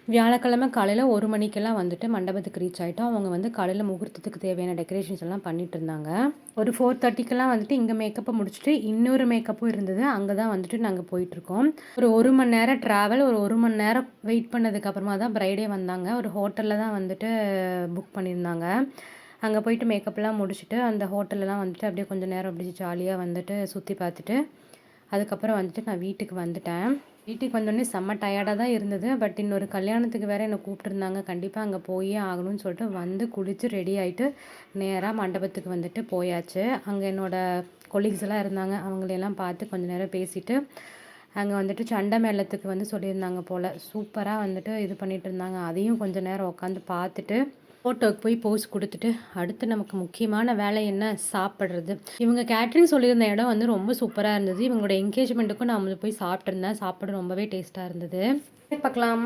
வியாழக்கிழமை காலையில 1 மணிக்கெல்லாம் வந்துட்டு மண்டபத்துக்கு ரீச் ஆயிட்டோம். அவங்க வந்து காலையில முகூர்த்தத்துக்கு தேவையான டெக்கரேஷன்ஸ் எல்லாம் பண்ணிட்டு இருந்தாங்க. ஒரு 4:30க்கெல்லாம் வந்துட்டு இங்க மேக்கப்ப முடிச்சுட்டு, இன்னொரு மேக்கப்பும் இருந்தது. அங்க தான் வந்துட்டு நாங்க போயிட்டுருக்கோம். ஒரு 1 மணி நேரம் ட்ராவல். ஒரு 1 மணி நேரம் வெயிட் பண்ணதுக்கு அப்புறமா தான் பிரைடே வந்தாங்க. ஒரு ஹோட்டல்ல தான் வந்துட்டு புக் பண்ணியிருந்தாங்க. அங்க போயிட்டு மேக்கப்லாம் முடிச்சுட்டு, அந்த ஹோட்டல்லலாம் வந்துட்டு அப்படியே கொஞ்சம் நேரம் அப்படியே ஜாலியா வந்துட்டு சுத்தி பார்த்துட்டு, அதுக்கப்புறம் வந்துட்டு நான் வீட்டுக்கு வந்துட்டேன். வீட்டுக்கு வந்தோடனே செம்ம டயர்டா தான் இருந்தது. பட் இன்னொரு கல்யாணத்துக்கு வேற என்ன கூப்பிட்டுருந்தாங்க. கண்டிப்பா அங்க போயே ஆகணும்னு சொல்லிட்டு வந்து குளிச்சு ரெடி ஆயிட்டு, நேரா மண்டபத்துக்கு வந்துட்டு போயாச்சு. அங்க என்னோட கொலீக்ஸ் எல்லாம் இருந்தாங்க. அவங்களையெல்லாம் பார்த்து கொஞ்ச நேரம் பேசிட்டு, அங்க வந்துட்டு சண்டை மேளத்துக்கு வந்து சொல்லியிருந்தாங்க போல. சூப்பரா வந்துட்டு இது பண்ணிட்டு இருந்தாங்க. அதையும் கொஞ்ச நேரம் உட்காந்து பார்த்துட்டு, ஃபோட்டோவுக்கு போய் போஸ் குடுத்துட்டு, அடுத்து நமக்கு முக்கியமான வேலை என்ன? சாப்பிடுறது. இவங்க கேட்டரிங் சொல்லியிருந்த இடம் வந்து ரொம்ப சூப்பரா இருந்தது. இவங்களோட என்கேஜ்மெண்ட்டுக்கும் நான் வந்து போய் சாப்பிட்டுருந்தேன். சாப்பாடு ரொம்பவே டேஸ்ட்டா இருந்தது. பார்க்கலாம்.